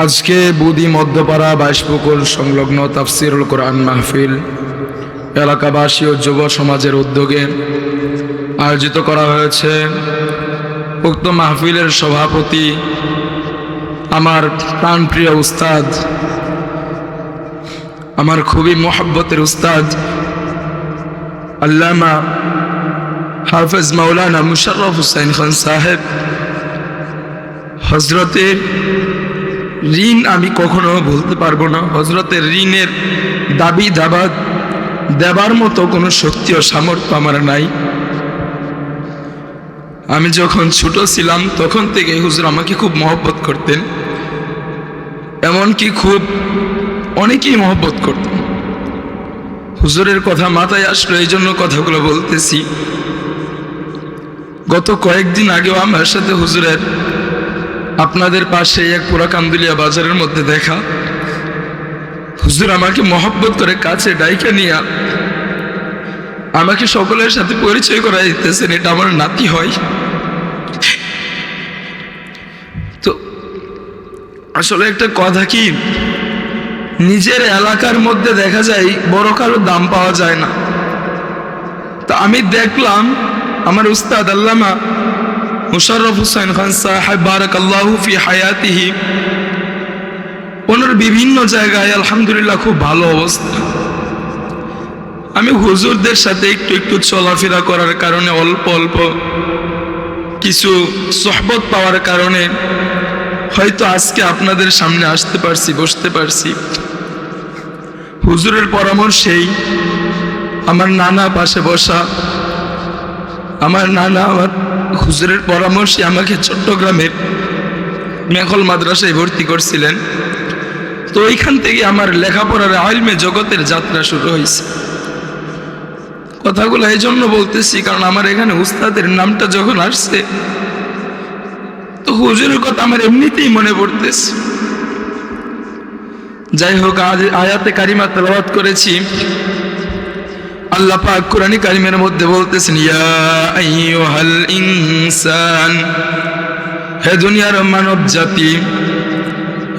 আজকে বুদি মধ্যপাড়া বাইশপুকুর সংলগ্ন তাফসিরুল কোরআন মাহফিল এলাকাবাসী ও যুব সমাজের উদ্যোগে আয়োজিত করা হয়েছে। উক্ত মাহফিলের সভাপতি আমার প্রাণপ্রিয় উস্তাদ, আমার খুবই মোহাব্বতের উস্তাদ আল্লামা হাফেজ মাওলানা মুশাররফ হুসাইন খান সাহেব। হজরতের ঋণ আমি কখনো ভুলতে পারবো না। হজরতের ঋণের দাবি দাবা দেবার মতো কোনো শক্তি ও সামর্থ্য আমার নাই। আমি যখন ছোট ছিলাম তখন থেকে হুজুর আমাকে খুব মহব্বত করতেন, এমনকি খুব অনেকেই মহব্বত করতেন। হুজুরের কথা মাথায় আসলো, এই জন্য কথাগুলো বলতেছি। গত কয়েকদিন আগেও আমার সাথে হুজুরের আপনাদের পাশে এক পুরা কান্দুলিয়া বাজারের মধ্যে দেখা। হুজুর আমাকে মহব্বত করে কাছে ডাইকা নিয়ে আমাকে সকলের সাথে পরিচয় করা দিতেছেন, এটা আমার নাতি হয়। তো আসলে একটা কথা কি, নিজের এলাকার মধ্যে দেখা যায় বড় কারো দাম পাওয়া যায় না। তো আমি দেখলাম আমার উস্তাদ আল্লামা মুশাররফ হুসাইন খান সাহেব বারাকাল্লাহু ফি হায়াতিহি, ওনার বিভিন্ন জায়গায় আলহামদুলিল্লাহ খুব ভালো অবস্থা। আমি হুজুরদের সাথে একটু একটু চলাফেরা করার কারণে, অল্প অল্প কিছু সোহবত পাওয়ার কারণে হয়তো আজকে আপনাদের সামনে আসতে পারছি, বসতে পারছি। হুজুরের পরামর্শেই আমার নানা পাশে বসা, আমার নানা আমার হুজুরের পরামর্শে আমাকে চট্টগ্রামের মেখল মাদ্রাসায় ভর্তি করছিলেন। তো ওইখান থেকে আমার লেখাপড়ার আইলমে জগতের যাত্রা শুরু হয়েছে। কথাগুলো এই জন্য বলতেছি কারণ আমার এখানে উস্তাদের নামটা যখন আসছে তো হুজুরের কথা আমার এমনিতেই মনে পড়তেছে। যাই হোক, আজ আয়াতে কারিমা তেলাওয়াত করেছি। আল্লাহ পাক কোরআন কারিমের মধ্যে বলতেছেন, ইয়া আইয়ুহাল ইনসান, হে দুনিয়ার মানব জাতি,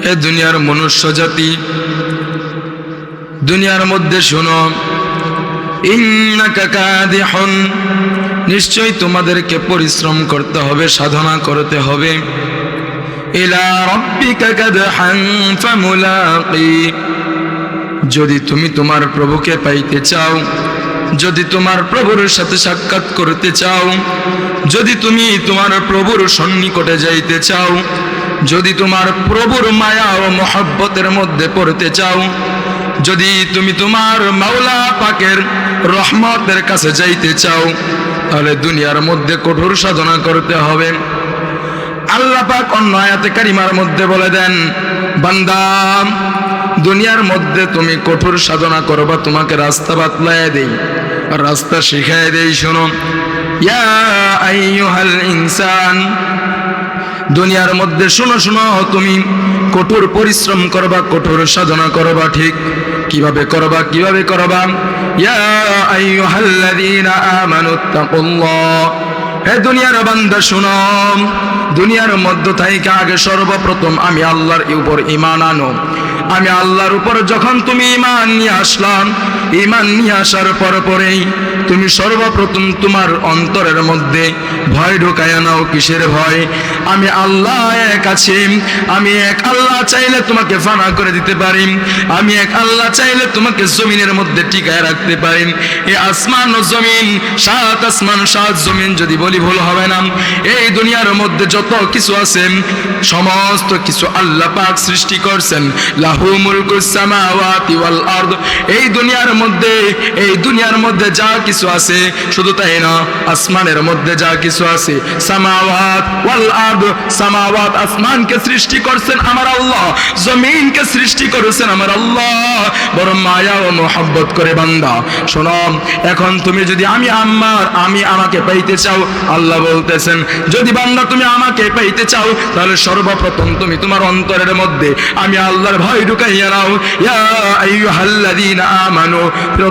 হে দুনিয়ার মনুষ্য জাতি, দুনিয়ার মধ্যে শোনো, ইন্নাকা কাদিহুন, নিশ্চয়ই তোমাদেরকে পরিশ্রম করতে হবে, সাধনা করতে হবে। ইলা রাব্বিকা কাদহান ফামুলাকি, যদি তুমি তোমার প্রভুকে পাইতে চাও, যদি তোমার প্রভুর সাথে সাক্ষাৎ করতে চাও, যদি তুমি তোমার প্রভুর সন্নিকটে যাইতে চাও, যদি তোমার প্রভুর মায়া ও মহব্বতের মধ্যে পড়তে চাও, যদি তুমি তোমার মাওলা পাকের রহমতের কাছে যাইতে চাও, তাহলে দুনিয়ার মধ্যে কঠোর সাধনা করতে হবে। আল্লাহ পাক অন্য আয়াতে কারিমার মধ্যে বলে দেন, বান্দা দুনিয়ার মধ্যে তুমি কঠোর সাধনা করবা, তোমাকে রাস্তা বাতলায় দেই, রাস্তা শিখায় দেই। শোনো, ইয়া আইয়ুহাল ইনসান, দুনিয়ার মধ্যে শোনো শোনো, তুমি কঠোর পরিশ্রম করবা, কঠোর সাধনা করবা। ঠিক কিভাবে করবা, কিভাবে করবা? ইয়া আইয়ুহাল্লাযীনা আমানুত্তাকুল্লাহ, হে দুনিয়ার বান্দা শোনো, দুনিয়ার মধ্য থেকে আগে সর্বপ্রথম আমি আল্লাহর উপর ঈমান আনো। আমি আল্লাহর উপর যখন তুমি ঈমান নিয়ে আসলাম, ঈমান নিয়ে আসার পরেই তুমি সর্বপ্রথম তোমার অন্তরের মধ্যে ভয় ঢুকায় নাও। কিসের ভয়? আমি আল্লাহ এক আছি, আমি এক আল্লাহ চাইলে তোমাকে ফানা করে দিতে পারি, আমি এক আল্লাহ চাইলে তোমাকে জমিনের মধ্যে টিকায় রাখতে পারি। এই আসমান ও জমিন, সাত আসমান সাত জমিন যদি বলি ভুল হবে না। এই দুনিয়ার মধ্যে যত কিছু আছে সমস্ত কিছু আল্লাহ পাক সৃষ্টি করছেন। লাহু মুলকুস সামাওয়াতি ওয়াল আরদ, এই দুনিয়ার মধ্যে যা কিছু আছে, শুধু তাই না, আসমানের মধ্যে যা কিছু আছে, সামাওয়াত ওয়াল আরদ, সামাওয়াত আসমানকে সৃষ্টি করছেন আমার আল্লাহ, জমিনকে সৃষ্টি করেছেন আমার আল্লাহ। বড় মায়া ও মোহাব্বত করে বান্দা শোনো, এখন তুমি যদি আমাকে পাইতে চাও, আল্লাহ বলতেছেন, যদি বান্দা তুমি আমাকে পাইতে চাও, তাহলে সর্বপ্রথম তুমি তোমার অন্তরের মধ্যে আমি আল্লাহর ভয় ঢুকাইয়া নাও। ইয়া আইয়ুহাল্লাযীনা আমানু,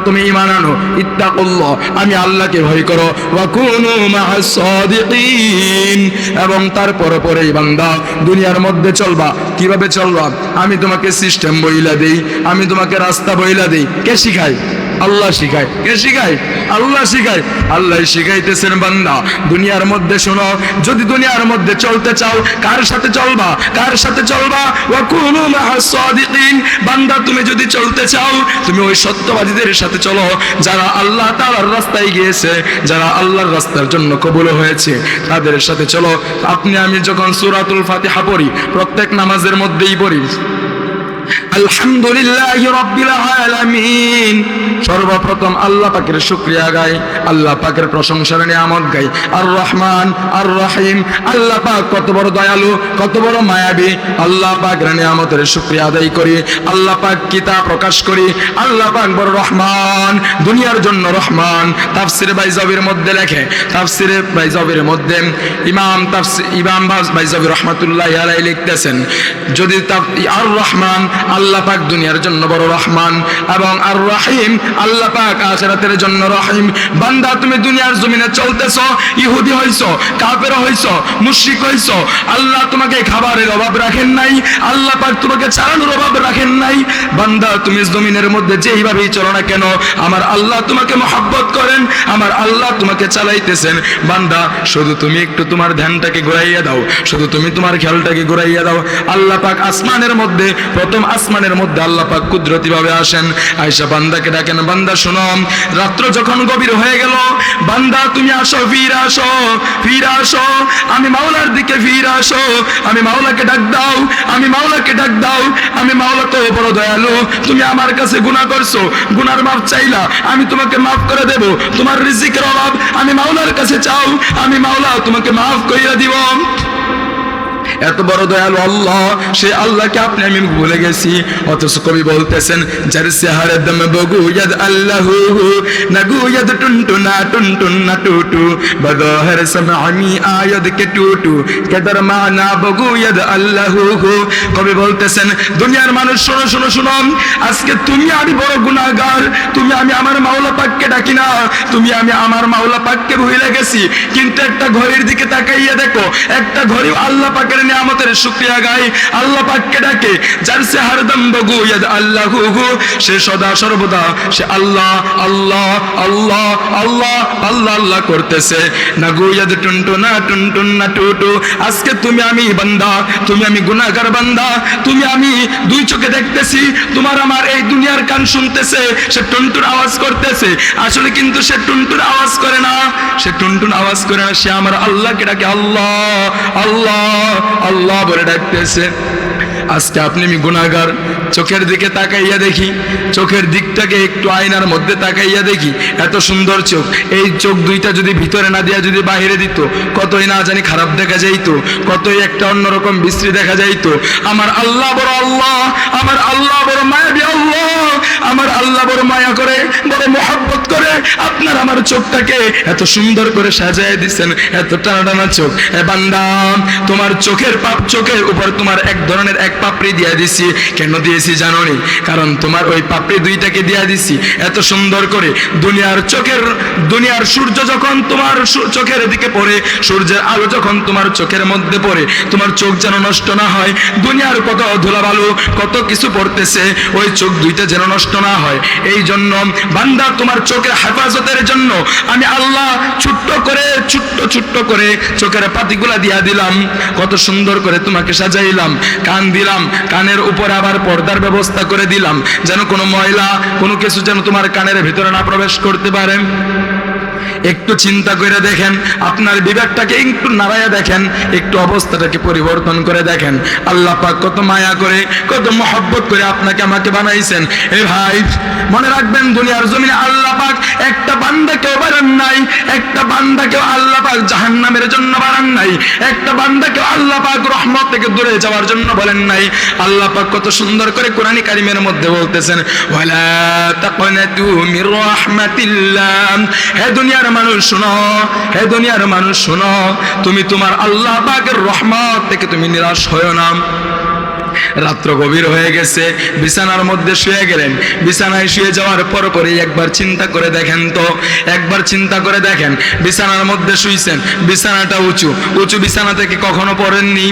তুমি ঈমান আনো, ইত্তাকুল্লাহ, আমি আল্লাহকে ভয় করো, ওয়া কুনু মা'আস সাদিকিন, এবং তারপর পরেই বান্দা দুনিয়ার মধ্যে চলবা। কিভাবে চলবা? আমি তোমাকে সিস্টেম বইলা দেই, আমি তোমাকে রাস্তা বইলা দেই। কে শিখায়? আল্লাহ শিখায়। কে শিখায়? আল্লাহ শিখায়। আল্লাহ শিখাইতেছেন বান্দা দুনিয়ার মধ্যে শোনো, যদি দুনিয়ার মধ্যে চলতে চাও, কার সাথে চলবা? কার সাথে চলবা? ওয়া কুনু মা'আস সাদিকিন, বান্দা তুমি যদি চলতে চাও, তুমি ওই সত্যবাদীদের সাথে চলো যারা আল্লাহ তাআলার রাস্তায় গিয়েছে, যারা আল্লাহর রাস্তার জন্য কবুল হয়েছে, তাদের সাথে চলো। আপনি আমি যখন সূরাতুল ফাতিহা পড়ি, প্রত্যেক নামাজের মধ্যেই পড়ি আলহামদুলিল্লাহি রাব্বিল আলামিন, সর্বপ্রথম আল্লাহ পাকের শুকরিয়া গাই, আল্লাহ পাকের প্রশংসার নিয়ামত গাই। আর রহমান আর রহিম, আল্লাহ পাক কত বড় দয়ালু, কত বড় মায়াবী, আল্লাহ পাকের নিয়ামতের শুকরিয়া আদায় করি। আল্লাহ পাক কিতাব প্রকাশ করি, আল্লাহ পাক বড় রহমান, দুনিয়ার জন্য রহমান। তাফসিরে বাইজাবির মধ্যে লেখে, তাফসিরে বাইজাবির মধ্যে ইমাম বাইজাবি রহমাতুল্লাহি আলাইহি লিখতেছেন, যদি আর রহমান আল্লাহ পাক দুনিয়ার জন্য বড় রহমান, এবং আর রহিম আল্লাহ পাক আখিরাতের জন্য রহিম। বান্দা তুমি দুনিয়ার জমিনে চলতেছো, ইহুদি হইছো, কাফের হইছো, মুশরিক হইছো, আল্লাহ তোমাকে খাবারের অভাব রাখেন নাই, আল্লাহ পাক তোমাকে চালানোর অভাব রাখেন নাই। বান্দা তুমি জমিনের মধ্যে যেইভাবেই চলো না কেন, আমার আল্লাহ তোমাকে মহব্বত করেন, আমার আল্লাহ তোমাকে চালাইতেছেন। বান্দা শুধু তুমি একটু তোমার ধ্যানটাকে ঘুরাইয়া দাও, শুধু তুমি তোমার খেয়ালটাকে ঘুরাইয়া দাও। আল্লাহ পাক আসমানের মধ্যে, প্রথম আসমানের মধ্যে আল্লাহ পাক কুদরতি ভাবে আসেন, আয়েশা বান্দাকে ডাকেন, বান্দা শোনো, রাত্র যখন গভীর হয়ে গেল, বান্দা তুমি আসো, ফিরে আসো, ফিরে আসো, আমি মাওলার দিকে ফিরে আসো, আমি মাওলাকে ডাক দাও, আমি মাওলাকে ডাক দাও, আমি মাওলা তো বড় দয়ালু, তুমি আমার কাছে গুনাহ করছো, গুনার মাফ চাইলা, আমি তোমাকে মাফ করে দেব। তোমার রিজিকের অভাব আমি মাওলার কাছে চাও, আমি মাওলা তোমাকে মাফ কইরা দিব। এত বড় দয়ালু আল্লাহ, সে আল্লাহকে আপনি আমি ভুলে গেছি। অথচ কবি বলতেছেন, যার চেহারা দম বগুয়াদ আল্লাহু নাগুয়াদ টুনটুনা টুনটুনা টুটু বদহর সমামি আয়াদ কে টুটু কেদার মানা বগুয়াদ আল্লাহু। কবি বলতেছেন, দুনিয়ার মানুষ শোনো শোনো শোনো, আজকে তুমি আমি বড় গুনাহগার, তুমি আমি আমার মাওলা পাককে ডাকি না, তুমি আমি আমার মাওলা পাককে ভুলে গেছি। কিন্তু একটা ঘড়ির দিকে তাকাইয়া দেখো, একটা ঘড়িও আল্লাহ পাকের নিয়ামতের শুকরিয়া গায়, আল্লাহ পাককে ডাকে, যার সে হরদম বগুয়াদ আল্লাহু, সে সদা সর্বদা সে আল্লাহ আল্লাহ আল্লাহ আল্লাহ আল্লাহ আল্লাহ করতেছে। নাগুয়াদ টুনটুনা টুনটুনা টুটু, আজকে তুমি আমি বান্দা, তুমি আমি গুনাহগার বান্দা, তুমি আমি দুই চোখে দেখতেছি, তোমার আমার এই দুনিয়ার কান শুনতেছে, সে টুনটুন আওয়াজ করতেছে। আসলে কিন্তু সে টুনটুন আওয়াজ করে না, সে টুনটুন আওয়াজ করে না, সে আমার আল্লাহকে ডাকে, আল্লাহ আল্লাহ আল্লাহ বলে ডাকতেছে। আজকে আপনি আমি গুনাহগার, চোখের দিকে তাকাইয়া দেখি, চোখের দিকটাকে একটু আয়নার মধ্যে তাকাইয়া দেখি, এত সুন্দর চোখ, এই চোখ দুইটা যদি ভিতরে না দিয়া যদি বাহিরে দিত, কতই না জানি খারাপ দেখা যাইতো, কতই একটা অন্যরকম বিশ্রী দেখা যাইতো। আমার আল্লাহ বড় আল্লাহ, আমার আল্লাহ বড় মায়াবী আল্লাহ, আমার আল্লাহ বড় মায়া করে, বড় মহব্বত করে আপনার আমার চোখটাকে এত সুন্দর করে সাজায় দিচ্ছেন, এত টানা টানা চোখ। এ বান্দা, তোমার চোখের চোখের উপর তোমার এক ধরনের এক পাপড়ি দিয়া দিছি। কেন দিয়েছি জানো নি? কারণ তোমার ওই পাপড়ি দুইটাকে দিয়া দিছি এত সুন্দর করে। দুনিয়ার সূর্য যখন তোমার চোখের দিকে পড়ে, সূর্যের আলো যখন তোমার চোখের মধ্যে পড়ে, তোমার চোখ যেন নষ্ট না হয়। দুনিয়ার কত ধুলাবালু, কত কিছু পড়তেছে, ওই চোখ দুইটা যেন নষ্ট না হয়। এই জন্য বান্দা, তোমার চোখের হেফাজতের জন্য আমি আল্লাহ ছোট্ট করে চোখের পাতিগুলা দিয়া দিলাম, কত সুন্দর করে তোমাকে সাজাইলাম। কান দিলাম, কানের উপর আবার পর্দার ব্যবস্থা করে দিলাম, যেন কোনো ময়লা কোনো কিছু যেন তোমার কানের ভিতরে না প্রবেশ করতে পারে। একটু চিন্তা করে দেখেন, আপনার বিবেকটাকে একটু নাড়াইয়া দেখেন, একটু অবস্থাটাকে পরিবর্তন করে দেখেন। আল্লাহ পাক কত মায়া করে, কত মহব্বত করে আপনাকে আমাকে বানাইছেন। এ ভাই, মনে রাখবেন, দুনিয়ার জমিনে আল্লাহ পাক একটা বান্দাকেও বানান নাই, একটা বান্দাকেও আল্লাহ পাক জাহান্নামের জন্য বানান নাই, একটা বান্দাকেও আল্লাহ পাক রহমত থেকে দূরে যাওয়ার জন্য বলেন নাই। আল্লাহ পাক কত সুন্দর করে কোরআন কারীমের মধ্যে বলতেছেন, ওয়ালা তাকনাতু মির রাহমাতিল্লাহ। হে দুনিয়ার মানুষ শোনো, হে দুনিয়ার মানুষ শোনো, তুমি তোমার আল্লাহ পাকের রহমত থেকে তুমি নিরাশ হয়ো না। রাত্র গভীর হয়ে গেছে, বিছানার মধ্যে শুয়ে গেলেন। বিছানায় শুয়ে যাওয়ার পরপরই একবার চিন্তা করে দেখেন তো, একবার চিন্তা করে দেখেন, বিছানার মধ্যে শুইছেন, বিছানাটা উঁচু, উঁচু বিছানা থেকে কখনো পড়েননি?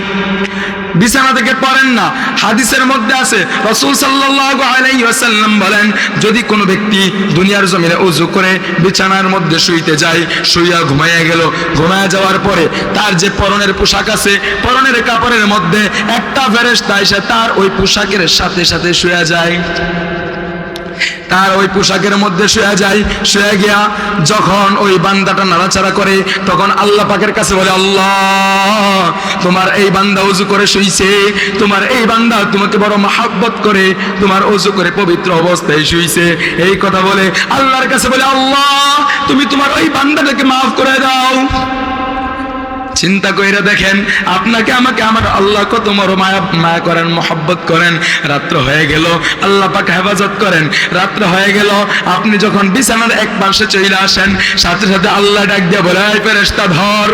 বিছানা থেকে পড়েন না। হাদিসের মধ্যে আছে রাসূল সাল্লাল্লাহু আলাইহি ওয়াসাল্লাম বলেন, যদি কোনো ব্যক্তি দুনিয়ার জমিনে ওযু করে বিছানার মধ্যে শুইতে যায়, শুইয়া ঘুমাইয়া গেল, ঘুমায়া যাওয়ার পরে তার যে পরনের পোশাক আছে, পরনের কাপড়ের মধ্যে একটা ফেরেশতা এসে তার ওই পোশাকের সাথে সাথে শুয়ে যায়, তার ওই পোশাকের মধ্যে শুয়ে যায়। শুয়ে গিয়া যখন ওই বান্দাটা নাড়াচাড়া করে, তখন আল্লাহ পাকের কাছে বলে, আল্লাহ, তোমার এই বান্দা ওযু করে শুইছে, তোমার এই বান্দা তোমাকে বড় মহব্বত করে, তোমার ওযু করে পবিত্র অবস্থায় শুইছে। এই কথা বলে আল্লাহর কাছে বলে, আল্লাহ, তুমি তোমার ওই বান্দাটাকে মাফ করে দাও। চিন্তা কইরা দেখেন, আপনাকে আমাকে আমার আল্লাহ কত বড় মায়া করেন, মহব্বত করেন। রাত্র হয়ে গেল, আল্লাহ পাক হেফাজত করেন। রাত্র হয়ে গেল, আপনি যখন বিছানার এক পাশে চলে আসেন, সাথে সাথে আল্লাহ ডাক দিয়ে বলে, এই ফেরেশতা ধর,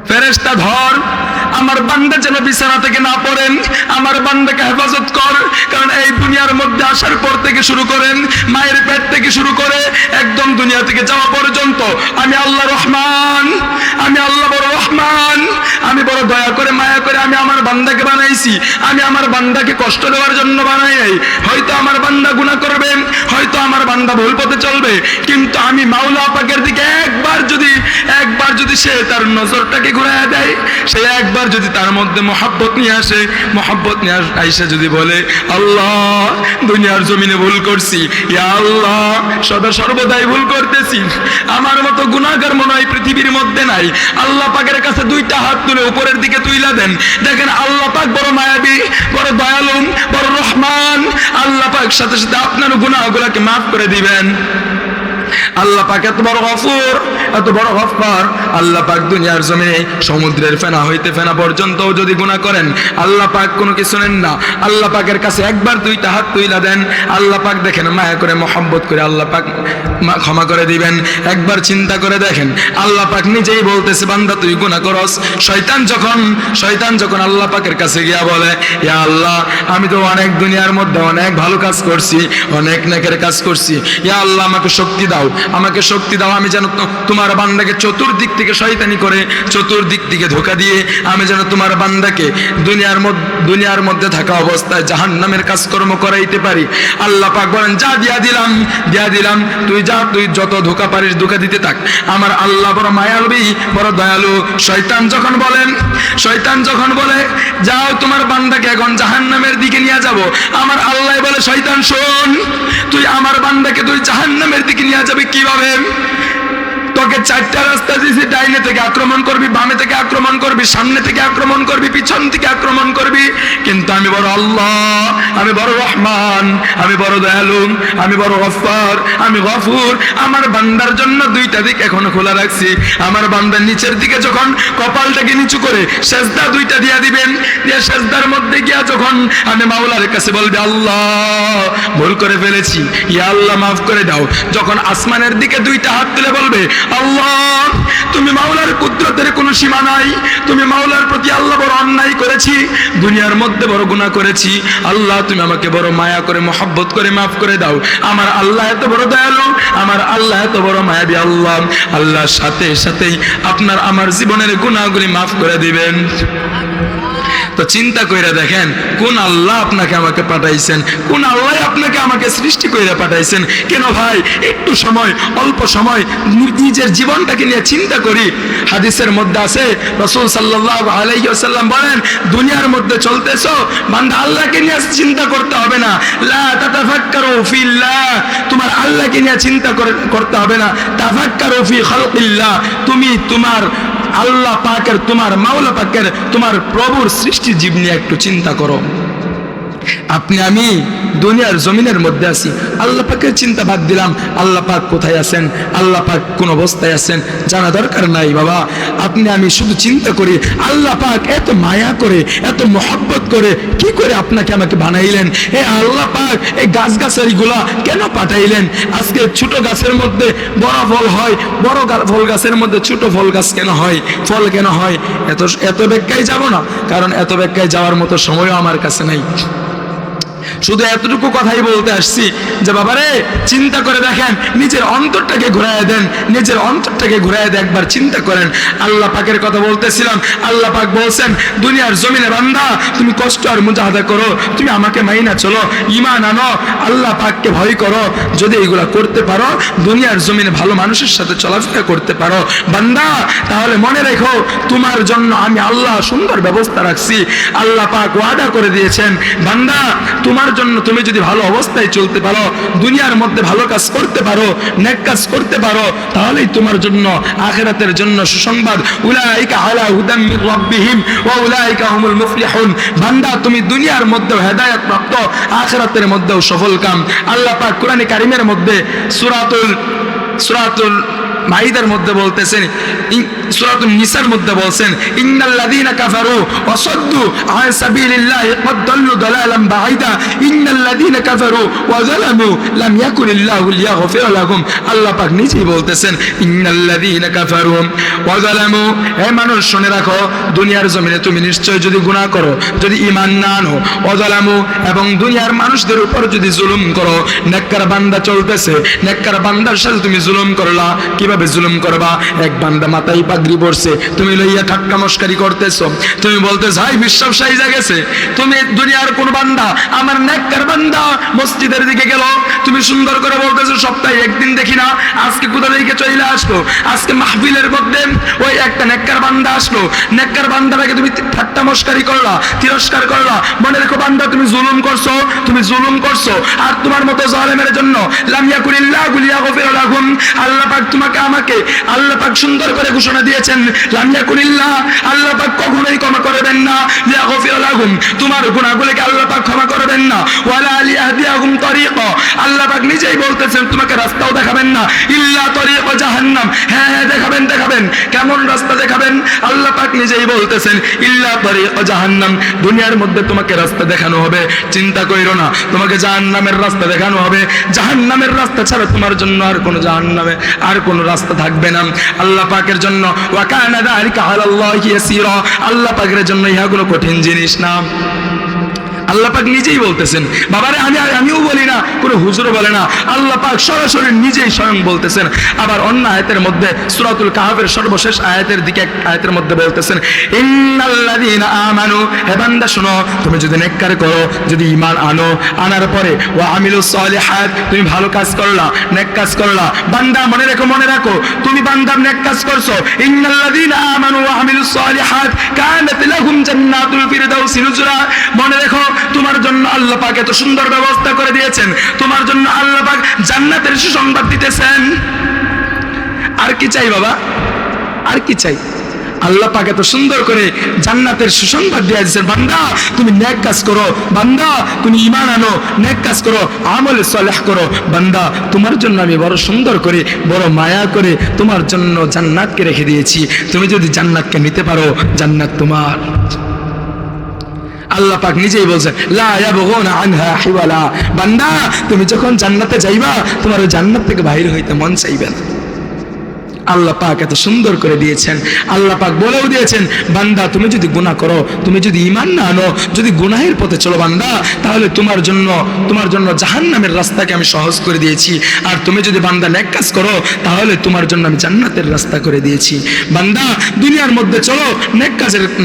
ফেরেশতা ধর, আমার বান্দা যেন বিছানা থেকে না পড়েন, আমার বান্দাকে হেফাজত কর। কারণ এই দুনিয়ার মধ্যে আসার পর থেকে শুরু করেন, মায়ের পেট থেকে শুরু করে একদম দুনিয়া থেকে যাওয়া পর্যন্ত আমি আল্লাহ রহমান, আমি আল্লাহ বড় রহমান, আমি বড় দয়া করে মায়া করে আমি আমার বান্দাকে বানাইছি। আমি আমার বান্দাকে কষ্ট দেওয়ার জন্য বানাই নাই। হয়তো আমার বান্দা গুনাহ করবে, হয়তো আমার বান্দা ভুল পথে চলবে, কিন্তু আমি মাওলা পাকের দিকে একবার যদি সে তার নজরটাকে ঘুরাইয়া দেয়, সে একবার যদি তার মধ্যে মহব্বত নিয়ে আসে, মহব্বত নিয়ে আইসা যদি বলে, আল্লাহ, দুনিয়ার জমিনে ভুল করছি, ইয়া আল্লাহ, সদা সর্বদাই ভুল করতেছি, আমার মতো গুনাহগার মনে হয় পৃথিবীর মধ্যে নাই। আল্লাহ পাকের কাছে দুইটা হাত তুলে উপরের দিকে তুইলা দেন, দেখেন আল্লাহ পাক বড় মায়াবী, বড় দয়ালু, বড় রহমান। আল্লাহ পাক সাথে সাথে আপনার গুনাহগুলোকে মাফ করে দিবেন। আল্লাহ পাক এত বড় গফুর, এত বড় গফফার। আল্লাহ পাক দুনিয়ার জমিনে সমুদ্রের ফেনা হইতে ফেনা পর্যন্তও যদি গুনাহ করেন, আল্লাহ পাক কোনো কিছু নেন না। আল্লাহ পাকের কাছে একবার দুইটা হাত তুইলা দেন, আল্লাহ পাক দেখেন মায়া করে মহব্বত করে আল্লাহ পাক ক্ষমা করে দিবেন। একবার চিন্তা করে দেখেন, আল্লাহ পাক নিজেই বলতেছে, বান্দা তুই গুনাহ করস। শয়তান যখন আল্লাহ পাকের কাছে গিয়া বলে, ইয়া আল্লাহ, আমি তো অনেক দুনিয়ার মধ্যে অনেক ভালো কাজ করছি, অনেক নেকের কাজ করছি, ইয়া আল্লাহ আমাকে শক্তি দাও, আমাকে শক্তি দাও, আমি যেন তোমার বান্দাকে চতুর্দিক থেকে শয়তানি করে, চতুর্দিক থেকে ধোঁকা দিয়ে আমি যেন তোমার বান্দাকে দুনিয়ার মধ্যে থাকা অবস্থায় জাহান্নামের কাজকর্ম করাইতে পারি। আল্লাহ পাক বলেন, যা দিয়া দিলাম, তুই যা, তুই যত ধোঁকা পারিস ধোঁকা দিতে থাক। আমার আল্লাহ বড় মায়াবী, বড় দয়ালু। শয়তান যখন বলে, যাও তোমার বান্দাকে এখন জাহান্নামের দিকে নিয়ে যাব, আমার আল্লাহ বলে, শয়তান শোন, তুই আমার বান্দাকে তুই জাহান্নামের দিকে নিয়ে যাবে কিভাবে? তোকে চারটা রাস্তা দিয়েছি, ডাইনে থেকে আক্রমণ করবি, বামে থেকে আক্রমণ করবি, সামনে থেকে আক্রমণ করবি, পিছন থেকে আক্রমণ করবি। কিন্তু আমি বড় আল্লাহ, আমি বড় রহমান, আমি বড় দয়ালু, আমি বড় গফফার, আমি গফুর। আমার বান্দার জন্য দুইটা দিক এখনো খোলা রাখছি। আমার বান্দার নিচের দিকে যখন কপালটাকে নিচু করে সেজদা দুইটা দিয়া দিবেন, দিয়ে সেজদার মধ্যে গিয়া যখন আমি মাওলার কাছে বলবে, আল্লাহ, ভুল করে ফেলেছি, ইয়া আল্লাহ মাফ করে দাও। যখন আসমানের দিকে দুইটা হাত তুলে বলবে, আল্লাহ, তুমি মাওলার কুদরতের কোনো সীমা নাই, তুমি মাওলার প্রতি আল্লাহ বড় অন্যায় করেছি, দুনিয়ার মধ্যে বড় গুনাহ করেছি, আল্লাহ তুমি আমাকে বড় মায়া করে মহব্বত করে মাফ করে দাও। আমার আল্লাহ এত বড় দয়ালু, আমার আল্লাহ এত বড় মায়াবী। আল্লাহর সাথে সাথেই আপনার আমার জীবনের গুনাহগুলি মাফ করে দিবেন। তো চিন্তা কইরা দেখেন, কোন আল্লাহ আপনাকে আমাকে পাঠাইছেন, কোন আল্লাহ আপনাকে আমাকে সৃষ্টি কইরা পাঠাইছেন। কেন ভাই, একটু সময়, অল্প সময় নিজের জীবনটাকে নিয়ে চিন্তা করি। হাদিসের মধ্যে আছে, রাসূল সাল্লাল্লাহু আলাইহি ওয়াসাল্লাম বলেন, দুনিয়ার মধ্যে চলতেছো, বান্দা আল্লাহকে নিয়ে চিন্তা করতে হবে না। লা তাতাফাক্কারু ফিল্লাহ, তোমার আল্লাহকে নিয়ে চিন্তা করতে হবে না। তাফাক্কারু ফি খালকিল্লাহ, তুমি তোমার আল্লাহ পাকের, তোমার মাওলা পাকের, তোমার প্রভুর সৃষ্টি জীব নিয়ে একটু চিন্তা করো। আপনি আমি দুনিয়ার জমিনের মধ্যে আছি, আল্লাহ পাকের চিন্তা বাদ দিলাম। আল্লাহ পাক কোথায় আছেন, আল্লাহ পাক কোন অবস্থায় আছেন জানা দরকার নাই বাবা। আপনি আমি শুধু চিন্তা করি আল্লাহ পাক এত মায়া করে, এত মহব্বত করে কি করে আপনাকে আমাকে বানাইলেন। আল্লাহ পাক এই গাছগাছালিগুলা কেন পাঠাইলেন? আজকে ছোট গাছের মধ্যে বড় ফল হয়, বড় ফল গাছের মধ্যে ছোট ফল গাছ কেন হয়, ফল কেন হয়? এত ব্যাখ্যায় যাব না, কারণ এত ব্যাখ্যায় যাওয়ার মতো সময়ও আমার কাছে নাই। শুধু এতটুকু কথাই বলতে আসছি যে বাবারে চিন্তা করে দেখেন, নিজের অন্তরটাকে ঘুরাইয়া দেন, নিজের অন্তরটাকে ঘুরাইয়া দেন, একবার চিন্তা করেন। আল্লাহ পাকের কথা বলতেছিলাম, আল্লাহ পাক বলছেন দুনিয়ার জমিনে বান্দা তুমি কষ্ট আর মুজাহাদা করো, তুমি আমাকে মাইনা চলো, ঈমান আনো, আল্লাহ পাককে ভয় করো। যদি এগুলা করতে পারো, দুনিয়ার জমিনে ভালো মানুষের সাথে চলাফেরা করতে পারো বান্দা, তাহলে মনে রেখো তোমার জন্য আমি আল্লাহ সুন্দর ব্যবস্থা রাখছি। আল্লাহ পাক ওয়াদা করে দিয়েছেন বান্দা তোমার জন্য, তুমি যদি ভালো অবস্থায় চলতে পারো, দুনিয়ার মধ্যে ভালো কাজ করতে পারো, নেক কাজ করতে পারো, তাহলেই তোমার জন্য আখিরাতের জন্য সুসংবাদ। উলাইকা আলা হুদাম মির রাব্বিহিম ওয়া উলাইকা হুমুল মুফলিহুন। বান্দা তুমি দুনিয়ার মধ্যে হেদায়েত প্রাপ্ত, আখিরাতের মধ্যেও সফলকাম। আল্লাহ পাক কোরআনে কারিমের মধ্যে সূরাতুল মাইদার মধ্যে বলতেছেন, সূরাতুন নিসার মধ্যে বলছেন ইন্নাল্লাযীনা কাফারু ওয়া সাদ্দু আন সাবিলিল্লাহি ক্বাদ দাল্লু দালালান বাঈদা ইন্নাল্লাযীনা কাফারু ওয়া যালামু লাম ইয়াকুনিল্লাহু লিয়াগফিরা লাহুম। আল্লাহ পাক নিজেই বলতেছেন ইন্নাল্লাযীনা কাফারু ওয়া যালামু। হে মানুষ শুনে রাখো, দুনিয়ার জমিনে তুমি নিশ্চয় যদি গুনাহ করো, যদি ঈমান না আনো, ওয়া যালামু এবং দুনিয়ার মানুষদের উপর যদি জুলুম করো, নেককার বান্দা চলতেছে, নেককার বান্দার সাথে তুমি জুলুম করলা। কিভাবে জুলুম করবা? এক বান্দা মাথায় পাগড়ি পরছে, তুমি লইয়া ঠাট্টা মস্কারি করতেছো, তুমি বলতেছ হাই বিশ্বাস সাইজা গেছে। তুমি দুনিয়ার কোন বান্দা, আমার নেককার বান্দা মসজিদের দিকে গেল, তুমি সুন্দর করে বলতেছো সপ্তাহে একদিন দেখি না, আজকে কোথা থেকে চলে আসলো, আজকে মাহফিলের মধ্যে ওই একটা নেককার বান্দা আসলো, নেককার বান্দাটাকে তুমি ঠাট্টা মস্কারি করলা, তিরস্কার করলা। মনে রেখো বান্দা তুমি জুলুম করছো, তুমি জুলুম করছো। আর তোমার মতো জালেমের জন্য লাম ইয়াকুনিল্লাহু লিয়াগফিরা লাহুম। আল্লাহ পাক তোমাকে আমাকে আল্লাহ পাক সুন্দর করে ঘোষণা দিয়েছেন লাম ইয়াকুনিল্লাহ, আল্লাহ পাক কখনোই ক্ষমা করবেন না, লিয়াগফিরা লাহুম, তোমার গুনাহগুলোকে আল্লাহ পাক ক্ষমা করবেন না, ওয়ালা লিয়াহদিয়াহুম তরিকা, আল্লাহ পাক নিজেই বলতেছেন তোমাকে রাস্তাও দেখাবেন না, ইল্লা তরিকা জাহান্নাম। হ্যাঁ দেখাবেন, দেখাবেন। কেমন রাস্তা দেখাবেন? আল্লাহ পাক নিজেই বলতেছেন ইল্লা তরিকা জাহান্নাম। দুনিয়ার মধ্যে তোমাকে রাস্তা দেখানো হবে, চিন্তা কইরো না, তোমাকে জাহান্নামের রাস্তা দেখানো হবে। জাহান্নামের রাস্তা ছাড়া তোমার জন্য আর কোনো জাহান্নামে আর কোনো রাস্তা থাকবে না আল্লাহ পাকের জন্য। ওয়া কানা যালিকা আলাল্লাহি ইয়াসীরা। আল্লাহ পাকের জন্য ইহা কোনো কঠিন জিনিস না। আল্লাহ পাক নিজেই বলতেছেন বাবারে, আমিও বলি না, কোনো হুজুরও বলে না, আল্লাহ পাক সরাসরি নিজেই স্বয়ং বলতেছেন। আবার অন্য আয়াতের মধ্যে সূরাতুল কাহফের সর্বশেষ আয়াতের দিকে এক আয়াতের মধ্যে বলতেছেন ইন্নাল্লাযীনা আমানু। হে বান্দা শোনো, তুমি যদি নেককার করো, যদি ঈমান আনো, আনার পরে ওয়া আমিলুস সালিহাত, তুমি ভালো কাজ করলা, নেক কাজ করলা। বান্দা মনে রেখো, মনে রাখো, তুমি বান্দা নেক কাজ করছো, ইন্নাল্লাযীনা আমানু ওয়া আমিলুস সালিহাত কানাত লাহুম জান্নাতুল ফিরদাউসি নুজুলা। মনে রেখো তোমার জন্য আল্লাহ পাক এত সুন্দর ব্যবস্থা করে দিয়েছেন, তোমার জন্য আল্লাহ পাক জান্নাতের সুসংবাদ দিতেছেন। আর কি চাই বাবা? আর কি চাই? আল্লাহ পাক এত সুন্দর করে জান্নাতের সুসংবাদ দিয়ে দিয়েছেন। বান্দা তুমি নেক কাজ করো, বান্দা তুমি ঈমান আনো, নেক কাজ করো, আমল সালেহ করো। বান্দা তোমার জন্য আমি বড় সুন্দর করে, বড় মায়া করে তোমার জন্য জান্নাতকে রেখে দিয়েছি। তুমি যদি জান্নাতকে নিতে পারো, জান্নাত তোমার। আল্লাহ পাক নিজেই বলছেন লা ইয়াবগুনা আনহা হিওয়ালা। বান্দা তুমি যখন জান্নাতে যাইবা, তোমার ওই জান্নাত থেকে বাইরে হইতে মন চাইবে না। আল্লাহ পাক এত সুন্দর করে দিয়েছেন। আল্লাহ পাক বলেও দিয়েছেন বান্দা তুমি যদি গুনাহ করো, তুমি যদি ঈমান না আনো, যদি গুনাহের পথে চলো বান্দা, তাহলে তোমার জন্য জাহান্নামের রাস্তাকে আমি সহজ করে দিয়েছি। আর তুমি যদি বান্দা নেক কাজ করো, তাহলে তোমার জন্য আমি জান্নাতের রাস্তা করে দিয়েছি। বান্দা দুনিয়ার মধ্যে চলো,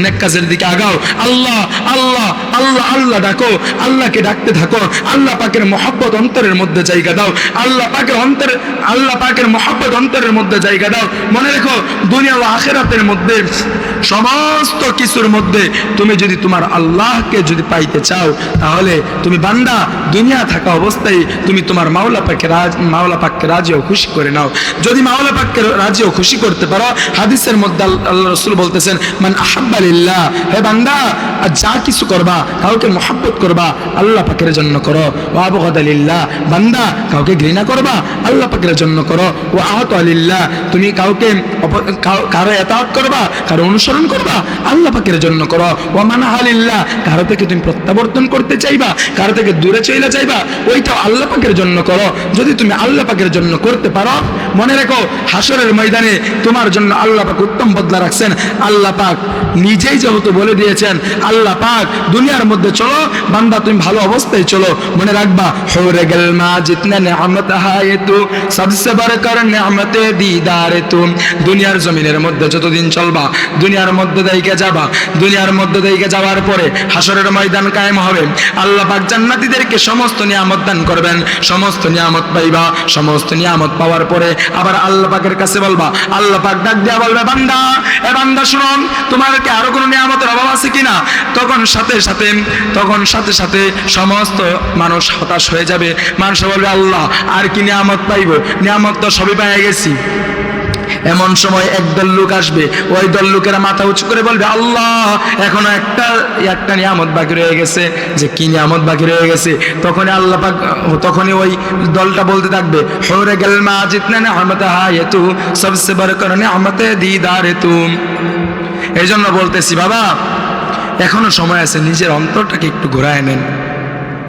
নেক কাজের দিকে আগাও। আল্লাহ আল্লাহ আল্লাহ আল্লাহ ডাকো, আল্লাহকে ডাকতে থাকো। আল্লাহ পাকের মহব্বত অন্তরের মধ্যে জায়গা দাও। আল্লাহ পাকের মহব্বত অন্তরের মধ্যে জায়গা দাও। মনে রেখো দুনিয়া ও আখিরাতের মধ্যে সমস্ত কিছুর মধ্যে তুমি যদি তোমার আল্লাহকে যদি পাইতে চাও, তাহলে তুমি বান্দা দুনিয়া থাকা অবস্থায় তুমি তোমার মাওলা পাককে রাজি ও খুশি করে নাও। যদি মাওলা পাককে রাজি ও খুশি করতে পারো, হাদিসের মধ্যে আল্লাহ রাসূল বলতেছেন মান আহাব্বা লিল্লাহ, হে বান্দা যা কিছু করবা, কাউকে মহব্বত করবা আল্লাহ পাকের জন্য করো। ওয়া আবগাদা লিল্লাহ, বান্দা কাউকে ঘৃণা করবা আল্লাহ পাকের জন্য করো। ওয়া আতা লিল্লাহ, তুমি কাউকে কারো ইতাআত করবা, কারো অনুসরণ করবা আল্লাহ পাকের জন্য করো। ওয়া মানহা লিল্লাহ, কারো থেকে তুমি প্রত্যাবর্তন করতে চাইবা, কারো থেকে দূরে চলে যাইবা, ওইটাও আল্লাহ পাকের জন্য করো। যদি তুমি আল্লাহ পাকের জন্য করতে পারো, মনে রেখো হাসরের ময়দানে তোমার জন্য আল্লাহ পাক উত্তম বদলা রাখছেন। আল্লাহ পাক নিজেই যেহেতু বলে দিয়েছেন, আল্লাহ পাক দুনিয়ার মধ্যে চলো বান্দা তুমি ভালো অবস্থায় চলো, মনে রাখবা হৌরে গেল মা জিতনে নেয়ামত হায় তু সবসে বড়কর নেয়ামতে দিদারে তু। দুনিয়ার জমিনের মধ্যে যতদিন চলবা, দুনিয়ার মধ্যে দিকে যাবা, দুনিয়ার মধ্যে দিকে যাওয়ার পরে হাসরের ময়দান কায়েম হবে। আল্লাহ পাক জান্নাতীদেরকে সমস্ত নিয়ামত দান করবেন, সমস্ত নিয়ামত পাইবা। সমস্ত নিয়ামত পাওয়ার পরে আবার আল্লাহ পাকের কাছে বলবা, আল্লাহ পাক ডাক দিয়া বলবে, বান্দা এ বান্দা শুনুন, তোমার কি আরো কোনো নিয়ামতের অভাব আছে কিনা? তখন সাথে সাথে সমস্ত মানুষ হতাশ হয়ে যাবে। মানুষ বলবে, আল্লাহ আর কি নিয়ামত পাইব, নিয়ামত তো সবই পেয়ে গেছি। এমন সময় একদল লোক আসবে, ওই দল লোকেরা মাথা উঁচু করে বলবে, আল্লাহ এখনো একটা নিয়ামত বাকি রয়ে গেছে। যে কি নিয়ামত বাকি রয়ে গেছে? তখনই আল্লাহ পাক, তখনই ওই দলটা বলতে থাকবে, হৌরে গেল মা জিতনে নেয়ামত হায় তু সবসে বড়কর নেয়ামতে দিদারে তু। এই জন্য বলতেছি বাবা, এখনো সময় আছে, নিজের অন্তরটাকে একটু ঘোরায় নেন।